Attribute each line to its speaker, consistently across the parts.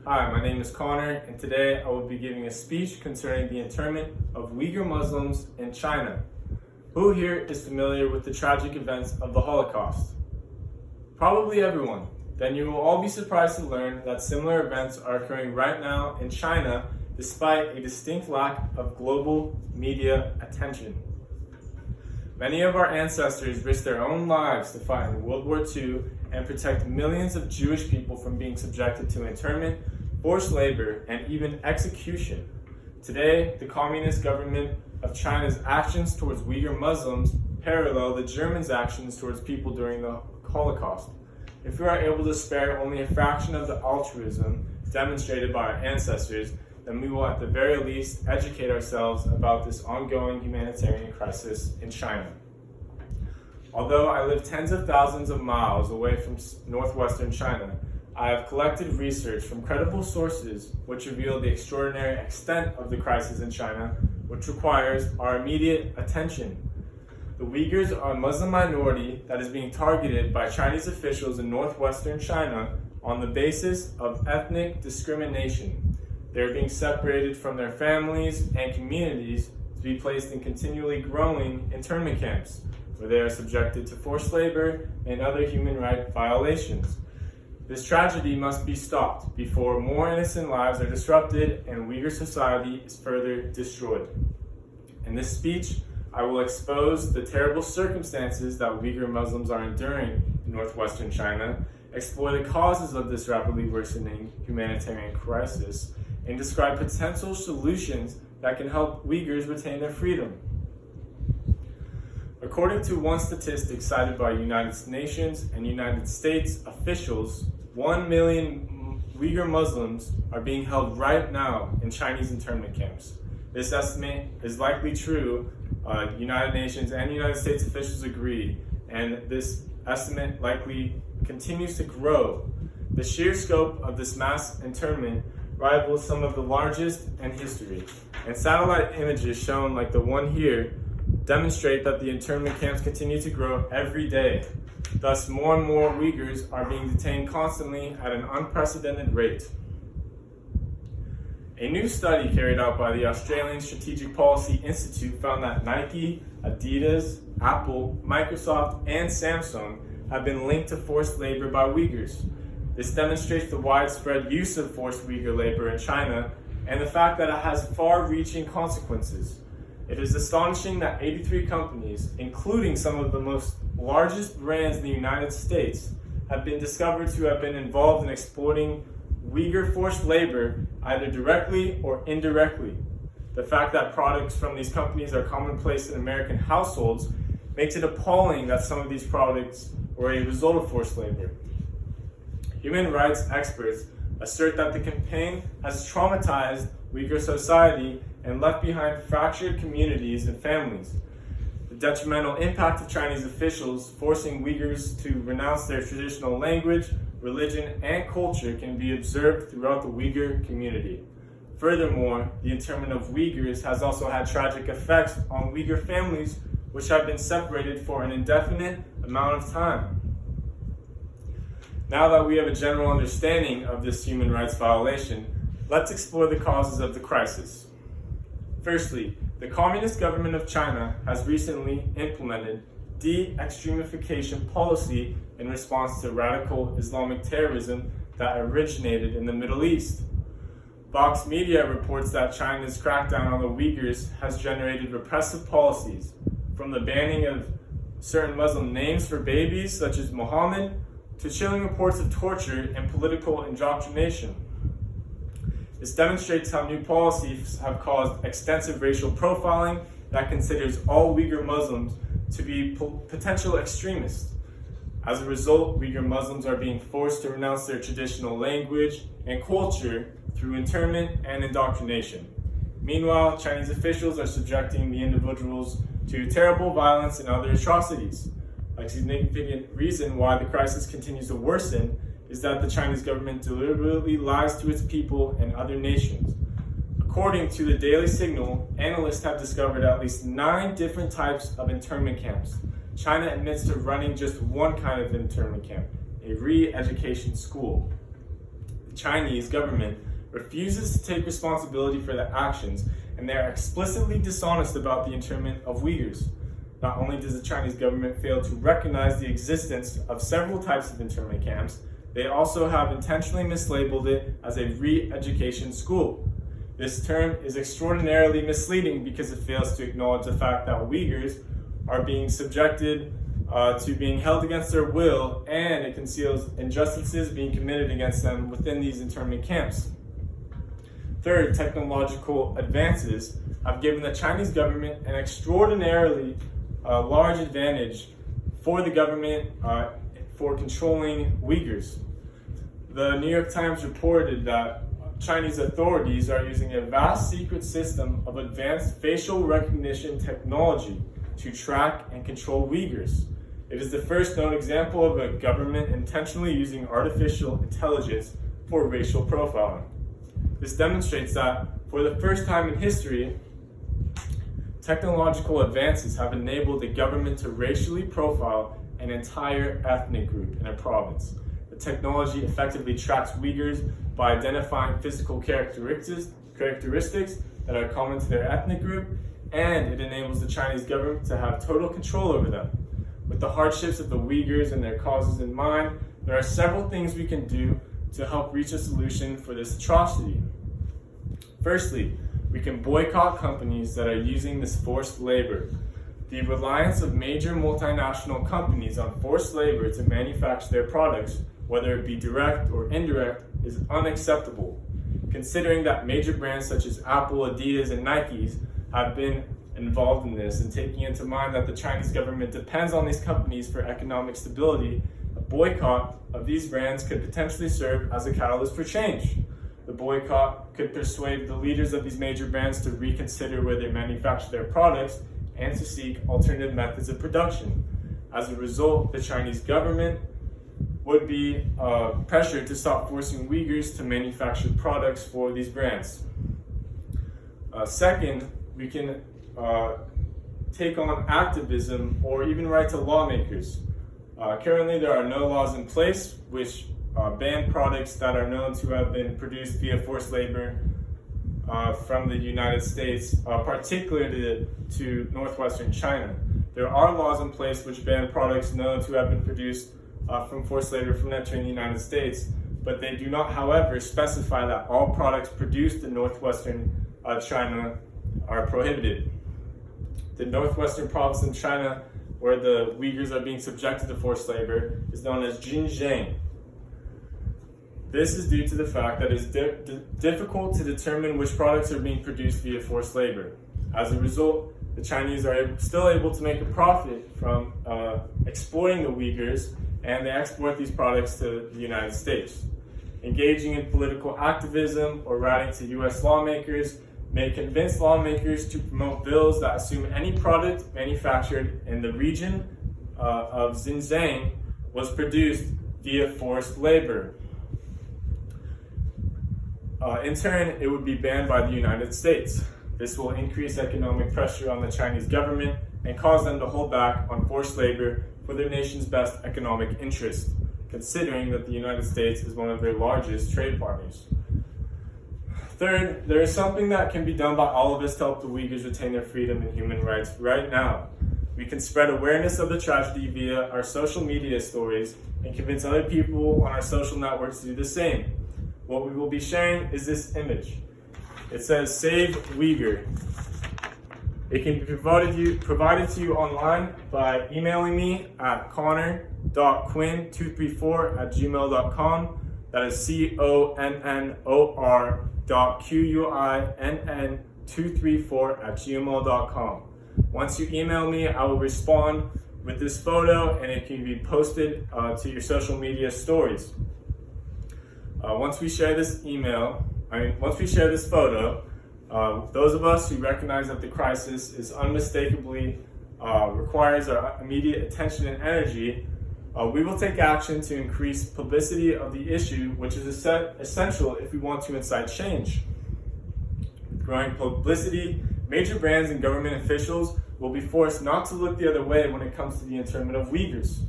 Speaker 1: Hi, my name is Connor, and today I will be giving a speech concerning the internment of Uighur Muslims in China. Who here is familiar with the tragic events of the Holocaust? Probably everyone. Then you will all be surprised to learn that similar events are occurring right now in China despite a distinct lack of global media attention. Many of our ancestors risked their own lives to fight in World War II and protect millions of Jewish people from being subjected to internment, forced labor, and even execution. Today, the communist government of China's actions towards Uighur Muslims parallel the Germans' actions towards people during the Holocaust. If we are able to spare only a fraction of the altruism demonstrated by our ancestors, then we will at the very least educate ourselves about this ongoing humanitarian crisis in China. Although I live tens of thousands of miles away from northwestern China, I have collected research from credible sources which reveal the extraordinary extent of the crisis in China, which requires our immediate attention. The Uyghurs are a Muslim minority that is being targeted by Chinese officials in northwestern China on the basis of ethnic discrimination. They are being separated from their families and communities to be placed in continually growing internment camps, where they are subjected to forced labor and other human rights violations. This tragedy must be stopped before more innocent lives are disrupted and Uyghur society is further destroyed. In this speech, I will expose the terrible circumstances that Uyghur Muslims are enduring in northwestern China, explore the causes of this rapidly worsening humanitarian crisis, and describe potential solutions that can help Uyghurs retain their freedom. According to one statistic cited by United Nations and United States officials, 1 million Uighur Muslims are being held right now in Chinese internment camps. This estimate is likely true. United Nations and United States officials agree, and this estimate likely continues to grow. The sheer scope of this mass internment rivals some of the largest in history, and satellite images shown like the one here demonstrate that the internment camps continue to grow every day. Thus, more and more Uyghurs are being detained constantly at an unprecedented rate. A new study carried out by the Australian Strategic Policy Institute found that Nike, Adidas, Apple, Microsoft, and Samsung have been linked to forced labor by Uyghurs. This demonstrates the widespread use of forced Uyghur labor in China and the fact that it has far-reaching consequences. It is astonishing that 83 companies, including some of the most largest brands in the United States, have been discovered to have been involved in exploiting Uyghur forced labor either directly or indirectly. The fact that products from these companies are commonplace in American households makes it appalling that some of these products were a result of forced labor. Human rights experts assert that the campaign has traumatized Uyghur society and left behind fractured communities and families. The detrimental impact of Chinese officials forcing Uyghurs to renounce their traditional language, religion, and culture can be observed throughout the Uyghur community. Furthermore, the internment of Uyghurs has also had tragic effects on Uyghur families, which have been separated for an indefinite amount of time. Now that we have a general understanding of this human rights violation, let's explore the causes of the crisis. Firstly, the Communist government of China has recently implemented de-extremification policy in response to radical Islamic terrorism that originated in the Middle East. Vox Media reports that China's crackdown on the Uyghurs has generated repressive policies, from the banning of certain Muslim names for babies such as Muhammad, to chilling reports of torture and political indoctrination. This demonstrates how new policies have caused extensive racial profiling that considers all Uyghur Muslims to be potential extremists. As a result, Uyghur Muslims are being forced to renounce their traditional language and culture through internment and indoctrination. Meanwhile, Chinese officials are subjecting the individuals to terrible violence and other atrocities. A significant reason why the crisis continues to worsen is that the Chinese government deliberately lies to its people and other nations. According to the Daily Signal, analysts have discovered at least 9 different types of internment camps. China admits to running just one kind of internment camp, a re-education school. Chinese government refuses to take responsibility for their actions, and they are explicitly dishonest about the internment of Uyghurs. Not only does the Chinese government fail to recognize the existence of several types of internment camps, they also have intentionally mislabeled it as a re-education school. This term is extraordinarily misleading because it fails to acknowledge the fact that Uyghurs are being subjected to being held against their will, and it conceals injustices being committed against them within these internment camps. Third, technological advances have given the Chinese government an extraordinarily large advantage for the government for controlling Uyghurs. The New York Times reported that Chinese authorities are using a vast secret system of advanced facial recognition technology to track and control Uyghurs. It is the first known example of a government intentionally using artificial intelligence for racial profiling. This demonstrates that, for the first time in history, technological advances have enabled the government to racially profile an entire ethnic group in a province. The technology effectively tracks Uyghurs by identifying physical characteristics that are common to their ethnic group, and it enables the Chinese government to have total control over them. With the hardships of the Uyghurs and their causes in mind, there are several things we can do to help reach a solution for this atrocity. Firstly, we can boycott companies that are using this forced labor. The reliance of major multinational companies on forced labor to manufacture their products, whether it be direct or indirect, is unacceptable. Considering that major brands such as Apple, Adidas, and Nike have been involved in this, and taking into mind that the Chinese government depends on these companies for economic stability, a boycott of these brands could potentially serve as a catalyst for change. The boycott could persuade the leaders of these major brands to reconsider where they manufacture their products and to seek alternative methods of production. As a result, the Chinese government would be pressured to stop forcing Uyghurs to manufacture products for these brands. Second, we can take on activism or even write to lawmakers. Currently, there are no laws in place which ban products that are known to have been produced via forced labor from the United States, particularly to northwestern China. There are laws in place which ban products known to have been produced from forced labor from entering the United States, but they do not, however, specify that all products produced in northwestern China are prohibited. The northwestern province in China, where the Uyghurs are being subjected to forced labor, is known as Xinjiang. This is due to the fact that it is difficult to determine which products are being produced via forced labor. As a result, the Chinese are still able to make a profit from exploiting the Uyghurs, and they export these products to the United States. Engaging in political activism or writing to U.S. lawmakers may convince lawmakers to promote bills that assume any product manufactured in the region of Xinjiang was produced via forced labor. In turn, it would be banned by the United States. This will increase economic pressure on the Chinese government and cause them to hold back on forced labor for their nation's best economic interest, considering that the United States is one of their largest trade partners. Third, there is something that can be done by all of us to help the Uyghurs retain their freedom and human rights right now. We can spread awareness of the tragedy via our social media stories and convince other people on our social networks to do the same. What we will be sharing is this image. It says, "Save Uighur." It can be provided to you online by emailing me at connor.quinn234@gmail.com. That is connor.quinn234@gmail.com. Once you email me, I will respond with this photo, and it can be posted to your social media stories. Once we share this photo, those of us who recognize that the crisis is unmistakably requires our immediate attention and energy, we will take action to increase publicity of the issue, which is essential if we want to incite change. Growing publicity, major brands and government officials will be forced not to look the other way when it comes to the internment of Uyghurs.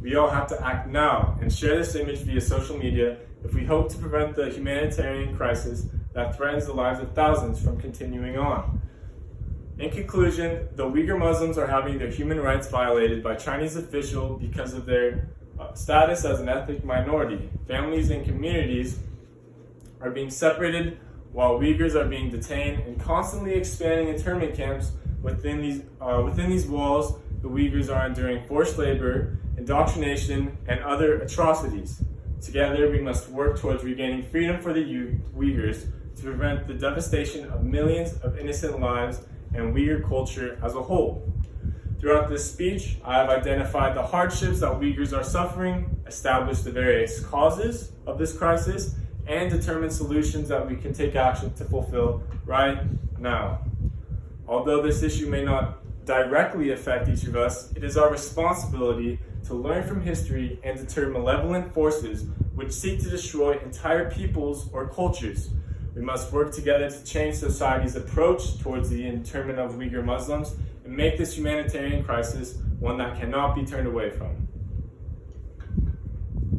Speaker 1: We all have to act now and share this image via social media if we hope to prevent the humanitarian crisis that threatens the lives of thousands from continuing on. In conclusion, the Uyghur Muslims are having their human rights violated by Chinese officials because of their status as an ethnic minority. Families and communities are being separated while Uyghurs are being detained, and constantly expanding internment camps within these walls. The Uyghurs are enduring forced labor, indoctrination, and other atrocities. Together, we must work towards regaining freedom for the Uyghurs to prevent the devastation of millions of innocent lives and Uyghur culture as a whole. Throughout this speech, I have identified the hardships that Uyghurs are suffering, established the various causes of this crisis, and determined solutions that we can take action to fulfill right now. Although this issue may not directly affect each of us, it is our responsibility to learn from history and deter malevolent forces which seek to destroy entire peoples or cultures. We must work together to change society's approach towards the internment of Uyghur Muslims and make this humanitarian crisis one that cannot be turned away from.